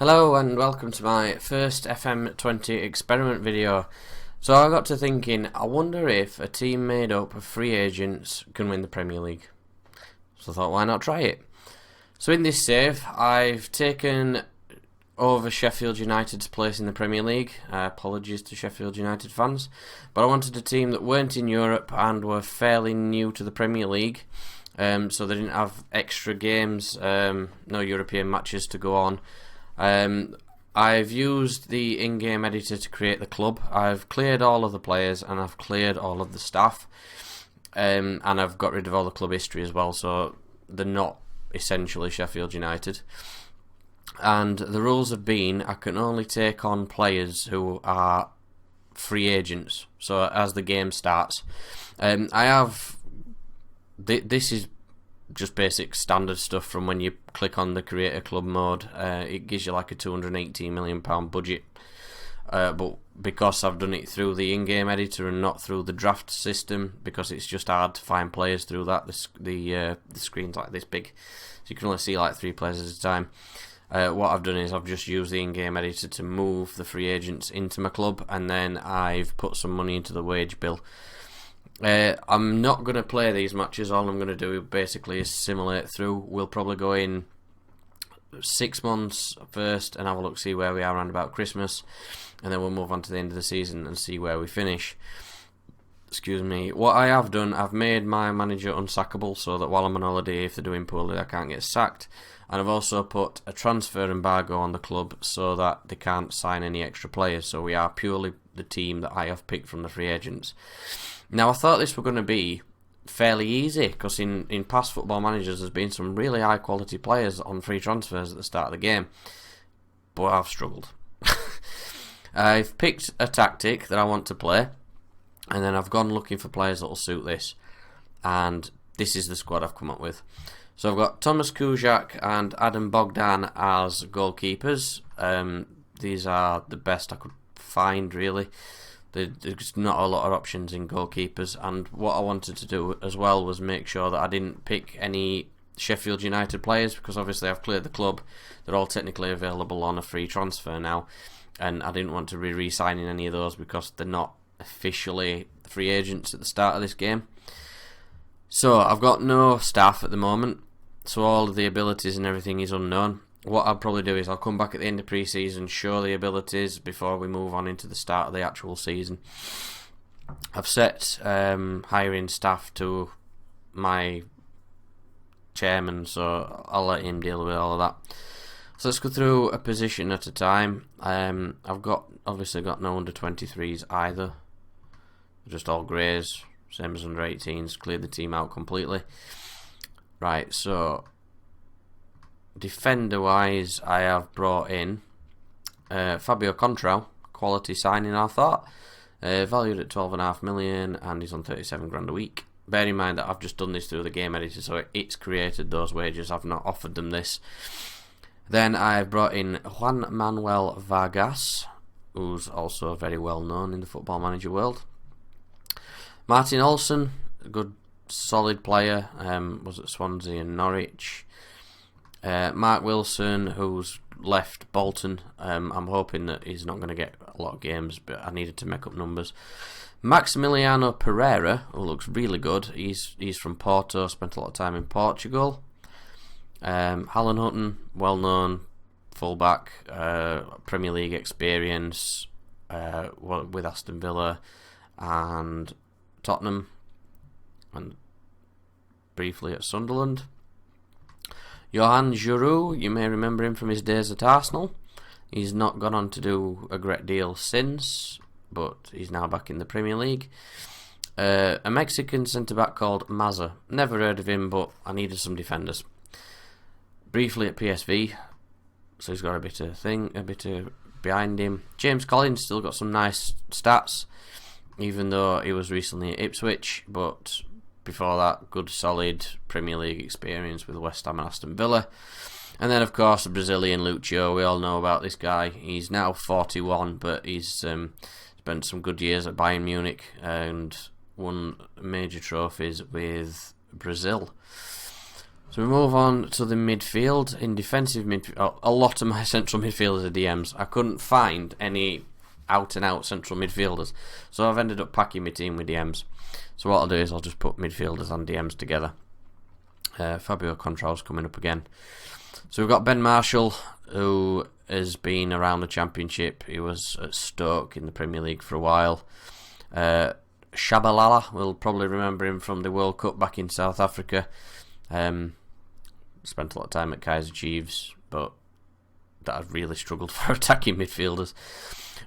Hello and welcome to my first FM20 Experiment video. So I got to thinking, I wonder if a team made up of free agents can win the Premier League. So I thought, why not try it? So in this save, I've taken over Sheffield United's place in the Premier League. Apologies to Sheffield United fans. But I wanted a team that weren't in Europe and were fairly new to the Premier League. So they didn't have extra games, no European matches to go on. I've used the in-game editor to create the club. I've cleared all of the players and I've cleared all of the staff, and I've got rid of all the club history as well, so they're not essentially Sheffield United. And the rules have been I can only take on players who are free agents, so as the game starts. This is just basic standard stuff from when you click on the create a club mode. It gives you like a £218 million budget, but because I've done it through the in-game editor and not through the draft system, because it's just hard to find players through that, the screen's like this big, so you can only see like 3 players at a time. What I've done is I've just used the in-game editor to move the free agents into my club, and then I've put some money into the wage bill. I'm not going to play these matches. All I'm going to do basically is simulate through. We'll probably go in 6 months first and have a look, see where we are around about Christmas, and then we'll move on to the end of the season and see where we finish. Excuse me. What I have done, I've made my manager unsackable so that while I'm on holiday, if they're doing poorly, I can't get sacked. And I've also put a transfer embargo on the club so that they can't sign any extra players. So we are purely the team that I have picked from the free agents. Now, I thought this were going to be fairly easy, because in past football managers there's been some really high quality players on free transfers at the start of the game, but I've struggled. I've picked a tactic that I want to play, and then I've gone looking for players that will suit this, and this is the squad I've come up with. So I've got Thomas Kujak and Adam Bogdan as goalkeepers. These are the best I could find, really. There's not a lot of options in goalkeepers, and what I wanted to do as well was make sure that I didn't pick any Sheffield United players, because obviously I've cleared the club. They're all technically available on a free transfer now, and I didn't want to be re-signing any of those because they're not officially free agents at the start of this game. So I've got no staff at the moment, so all of the abilities and everything is unknown. What I'll probably do is I'll come back at the end of pre-season, show the abilities before we move on into the start of the actual season. I've set hiring staff to my chairman, so I'll let him deal with all of that. So let's go through a position at a time. I've obviously got no under 23s either, just all greys, same as under 18s. Cleared the team out completely. Right, so defender wise, I have brought in Fabio Contral, quality signing I thought, valued at 12.5 million, and he's on 37 grand a week. Bear in mind that I've just done this through the game editor, so it's created those wages. I've not offered them this. Then I've brought in Juan Manuel Vargas, who's also very well known in the football manager world. Martin Olsen, a good solid player, was at Swansea and Norwich. Mark Wilson, who's left Bolton. I'm hoping that he's not going to get a lot of games, but I needed to make up numbers. Maximiliano Pereira, who looks really good. He's from Porto, spent a lot of time in Portugal. Alan Hutton, well known fullback, Premier League experience with Aston Villa and Tottenham, and briefly at Sunderland. Johan Giroud, you may remember him from his days at Arsenal. He's not gone on to do a great deal since, but he's now back in the Premier League. A Mexican centre-back called Maza. Never heard of him, but I needed some defenders. Briefly at PSV, so he's got a bit of behind him. James Collins still got some nice stats, even though he was recently at Ipswich, but before that, good solid Premier League experience with West Ham and Aston Villa. And then, of course, the Brazilian Lucio. We all know about this guy. He's now 41, but he's spent some good years at Bayern Munich and won major trophies with Brazil. So we move on to the midfield. In defensive midfield, a lot of my central midfielders are DMs. I couldn't find any out-and-out central midfielders, so I've ended up packing my team with DMs. So what I'll do is I'll just put midfielders and DMs together. Fabio Contral's coming up again. So we've got Ben Marshall, who has been around the Championship. He was at Stoke in the Premier League for a while. Shabalala, we'll probably remember him from the World Cup back in South Africa. Spent a lot of time at Kaizer Chiefs, but that had really struggled for attacking midfielders.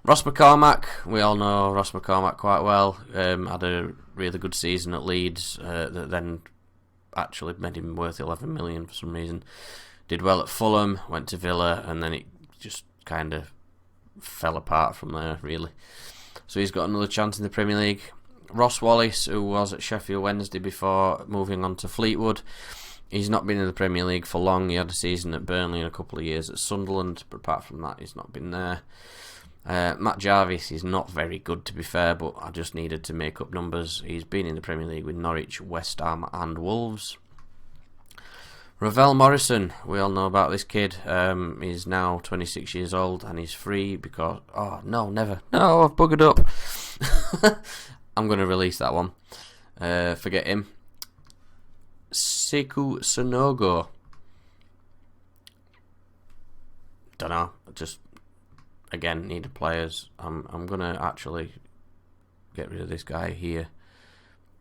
Ross McCormack, we all know Ross McCormack quite well. Had a really good season at Leeds, that then actually made him worth 11 million for some reason. Did well at Fulham, went to Villa, and then it just kind of fell apart from there, really. So he's got another chance in the Premier League. Ross Wallace, who was at Sheffield Wednesday before moving on to Fleetwood. He's not been in the Premier League for long. He had a season at Burnley and a couple of years at Sunderland, but apart from that, he's not been there. Matt Jarvis is not very good, to be fair, but I just needed to make up numbers. He's been in the Premier League with Norwich, West Ham and Wolves. Ravel Morrison, we all know about this kid. He's now 26 years old and he's free because... Oh, no, never. No, I've buggered up. I'm going to release that one. Forget him. Sekou Sonogo. Don't know. Just, again, needed players. I'm going to actually get rid of this guy here.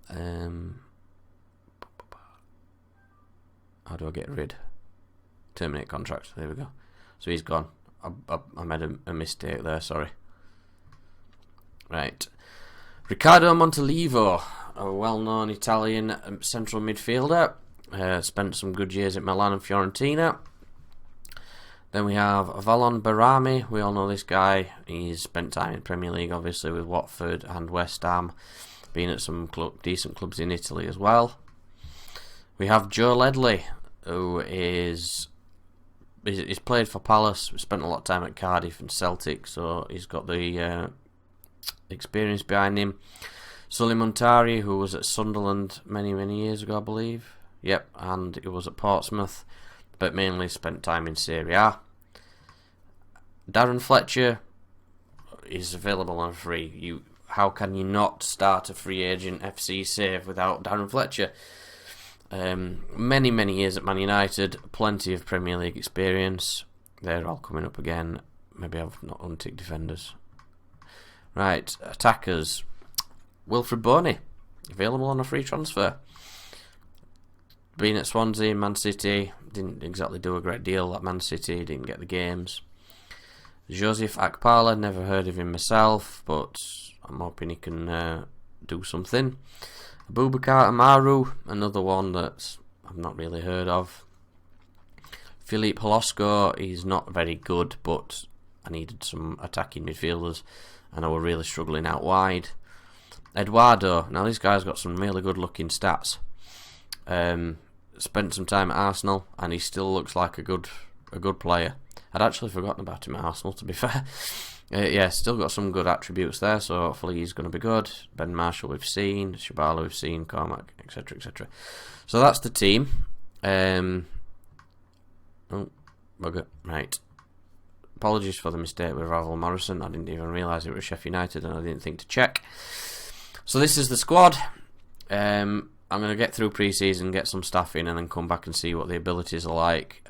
How do I get rid? Terminate contract. There we go. So he's gone. I made a mistake there, sorry. Right. Riccardo Montalivo, a well-known Italian central midfielder. Spent some good years at Milan and Fiorentina. Then we have Valon Barami. We all know this guy. He's spent time in Premier League, obviously, with Watford and West Ham. Been at some decent clubs in Italy as well. We have Joe Ledley, who he's played for Palace, spent a lot of time at Cardiff and Celtic, so he's got the experience behind him. Sully Montari, who was at Sunderland many years ago, I believe. Yep, and he was at Portsmouth, but mainly spent time in Serie A. Darren Fletcher is available on free. How can you not start a free agent FC save without Darren Fletcher? Many years at Man United, plenty of Premier League experience. They're all coming up again. Maybe I've not unticked defenders. Right, attackers. Wilfred Boney, available on a free transfer. Been at Swansea, Man City, didn't exactly do a great deal at Man City, didn't get the games. Joseph Akpala, never heard of him myself, but I'm hoping he can do something. Abubakar Amaru, another one that I've not really heard of. Philippe Holosko, he's not very good, but I needed some attacking midfielders, and I were really struggling out wide. Eduardo, now this guy's got some really good looking stats. Spent some time at Arsenal, and he still looks like a good player. I'd actually forgotten about him at Arsenal, to be fair. Yeah, still got some good attributes there, so hopefully he's going to be good. Ben Marshall we've seen, Shabala we've seen, Cormac, etc, etc. So that's the team. Oh, bugger. Right. Apologies for the mistake with Ravel Morrison. I didn't even realise it was Sheffield United, and I didn't think to check. So this is the squad. I'm going to get through pre-season, get some stuff in, and then come back and see what the abilities are like.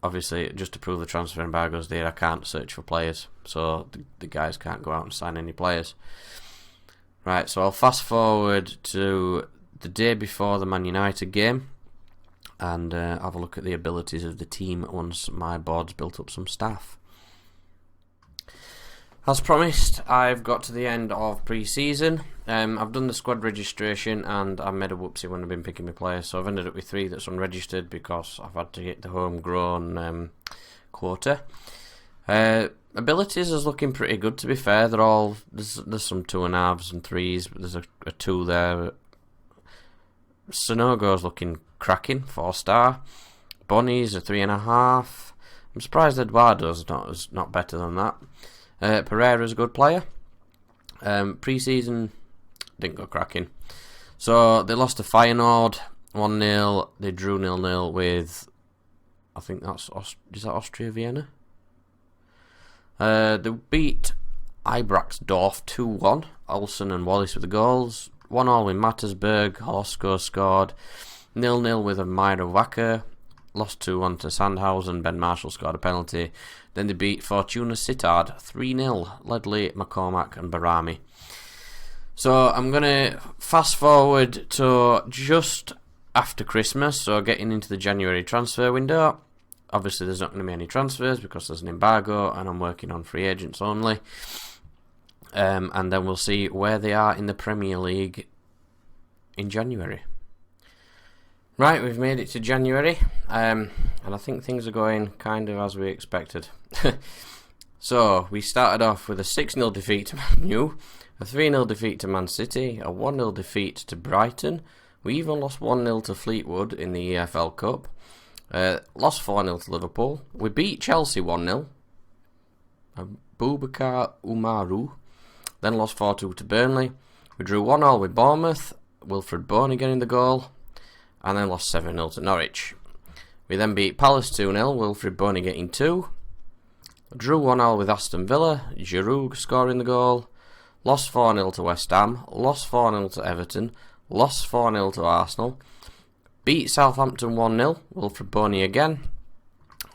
Obviously, just to prove the transfer embargo's there, I can't search for players, so the guys can't go out and sign any players. Right, so I'll fast forward to the day before the Man United game, and have a look at the abilities of the team once my board's built up some staff. As promised, I've got to the end of pre-season. I've done the squad registration, and I made a whoopsie when I've been picking my players, so I've ended up with 3 that's unregistered because I've had to hit the homegrown quota. Abilities is looking pretty good, to be fair. They're all there's some 2.5s and 3s, but there's a 2 there. Sonogo's looking cracking, 4-star. Bonnie's a 3.5. I'm surprised Eduardo's not better than that. Pereira's a good player. Pre-season didn't go cracking. So they lost to Feyenoord 1-0. They drew 0-0 with, I think that's, is that Austria Vienna? They beat Ibroxdorf 2-1. Olsen and Wallace with the goals. 1-1 with Mattersburg. Holosko scored. 0-0 with Amira Wacker. Lost 2-1 to Sandhausen. Ben Marshall scored a penalty. Then they beat Fortuna Sittard 3-0. Ledley, McCormack and Barami. So I'm going to fast forward to just after Christmas, so getting into the January transfer window. Obviously there's not going to be any transfers because there's an embargo and I'm working on free agents only. And then we'll see where they are in the Premier League in January. Right, we've made it to January, and I think things are going kind of as we expected. So, we started off with a 6-0 defeat to Man U, a 3-0 defeat to Man City, a 1-0 defeat to Brighton. We even lost 1-0 to Fleetwood in the EFL Cup. Lost 4-0 to Liverpool. We beat Chelsea 1-0. Boubacar Umaru. Then lost 4-2 to Burnley. We drew 1-1 with Bournemouth. Wilfred Bony getting the goal. And then lost 7-0 to Norwich. We then beat Palace 2-0. Wilfred Bony getting 2. Drew 1-0 with Aston Villa. Giroud scoring the goal. Lost 4-0 to West Ham. Lost 4-0 to Everton. Lost 4-0 to Arsenal. Beat Southampton 1-0. Wilfred Bony again.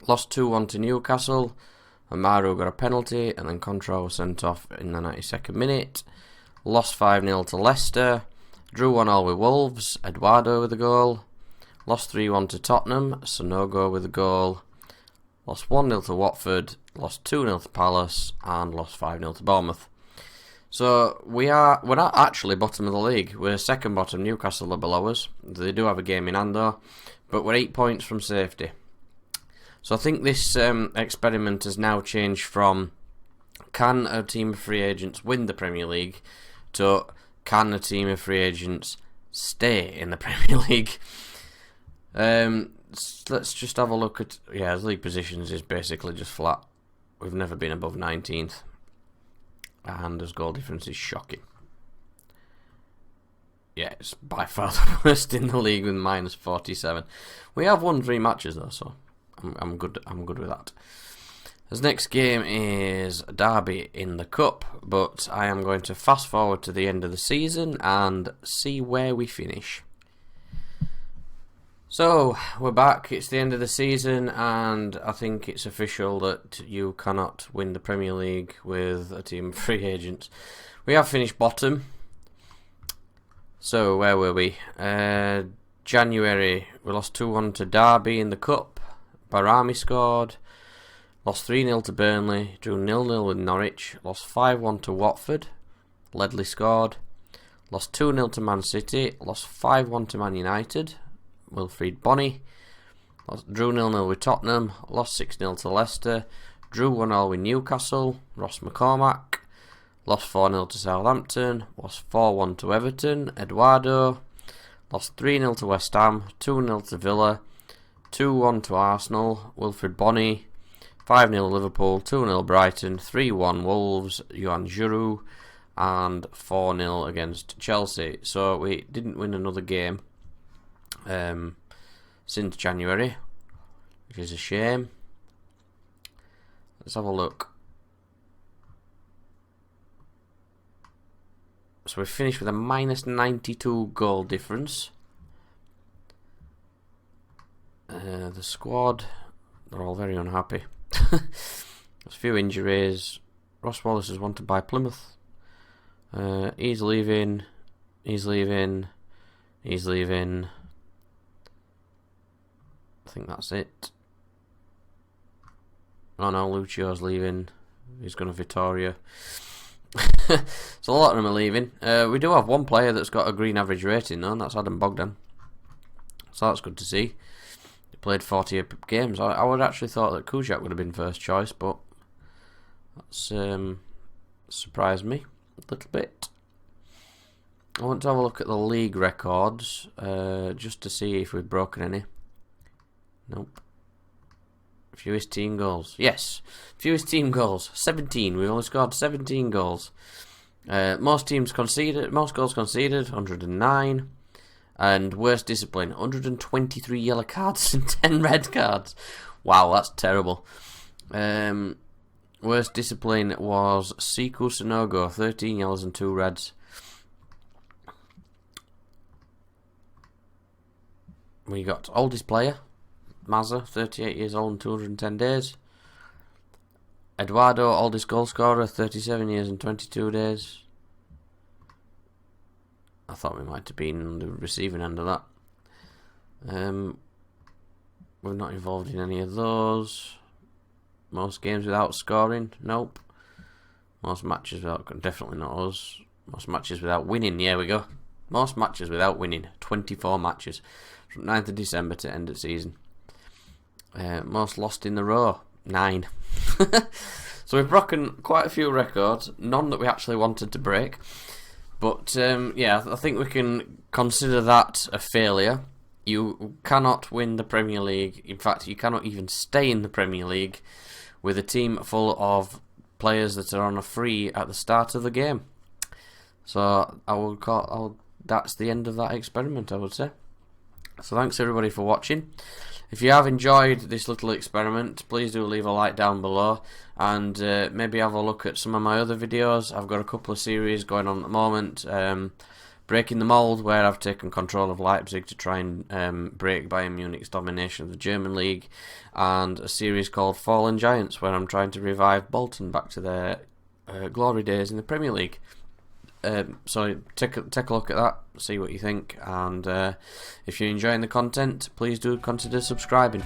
Lost 2-1 to Newcastle. Amaru got a penalty. And then Contra was sent off in the 92nd minute. Lost 5-0 to Leicester. Drew 1-0 with Wolves. Eduardo with a goal. Lost 3-1 to Tottenham. Sonogo with a goal. Lost 1-0 to Watford. Lost 2-0 to Palace. And lost 5-0 to Bournemouth. So we're not actually bottom of the league. We're second bottom. Newcastle are below us. They do have a game in hand though. But we're 8 points from safety. So I think this experiment has now changed from can a team of free agents win the Premier League to can a team of free agents stay in the Premier League. Let's just have a look at... Yeah, the league positions is basically just flat. We've never been above 19th. And his goal difference is shocking. Yeah, it's by far the worst in the league with minus 47. We have won 3 matches though, so I'm good with that. His next game is Derby in the Cup, but I am going to fast forward to the end of the season and see where we finish. So, we're back, it's the end of the season, and I think it's official that you cannot win the Premier League with a team of free agents. We have finished bottom. So, where were we? January, we lost 2-1 to Derby in the Cup. Barami scored. Lost 3-0 to Burnley. Drew 0-0 with Norwich. Lost 5-1 to Watford. Ledley scored. Lost 2-0 to Man City. Lost 5-1 to Man United. Wilfried Bony. Drew 0-0 with Tottenham. Lost 6-0 to Leicester. Drew 1-0 with Newcastle. Ross McCormack. Lost 4-0 to Southampton. Lost 4-1 to Everton. Eduardo. Lost 3-0 to West Ham. 2-0 to Villa. 2-1 to Arsenal. Wilfred Bony. 5-0 Liverpool. 2-0 Brighton. 3-1 Wolves. Johan Giroud. And 4-0 against Chelsea. So we didn't win another game since January, which is a shame. Let's have a look. So we finished with a minus 92 goal difference. The squad, they're all very unhappy. There's a few injuries. Ross Wallace is wanted by Plymouth. He's leaving. He's leaving. He's leaving. I think that's it. Oh no, Lucio's leaving. He's going to Vittoria. So a lot of them are leaving. We do have one player that's got a green average rating though, and that's Adam Bogdan. So that's good to see. He played 40 games. I would actually thought that Kujak would have been first choice, but that's surprised me a little bit. I want to have a look at the league records just to see if we've broken any. Nope. Fewest team goals. Yes. Fewest team goals. 17. We've only scored 17 goals. Most goals conceded, 109. And worst discipline, 123 yellow cards and 10 red cards. Wow, that's terrible. Worst discipline was Siku Sonogo, 13 yellows and 2 reds. We got oldest player, Mazza, 38 years old and 210 days. Eduardo, oldest goal scorer, 37 years and 22 days. I thought we might have been on the receiving end of that. We're not involved in any of those. Most games without scoring? Nope. Most matches without... Definitely not us. Most matches without winning? Yeah, we go. Most matches without winning. 24 matches. From 9th of December to end of season. Most lost in the row? 9. So we've broken quite a few records. None that we actually wanted to break. But yeah, I think we can consider that a failure. You cannot win the Premier League. In fact, you cannot even stay in the Premier League with a team full of players that are on a free at the start of the game. So that's the end of that experiment, I would say. So thanks everybody for watching. If you have enjoyed this little experiment, please do leave a like down below, and maybe have a look at some of my other videos. I've got a couple of series going on at the moment. Breaking the Mould, where I've taken control of Leipzig to try and break Bayern Munich's domination of the German league, and a series called Fallen Giants, where I'm trying to revive Bolton back to their glory days in the Premier League. So take a look at that, see what you think, and if you're enjoying the content, please do consider subscribing.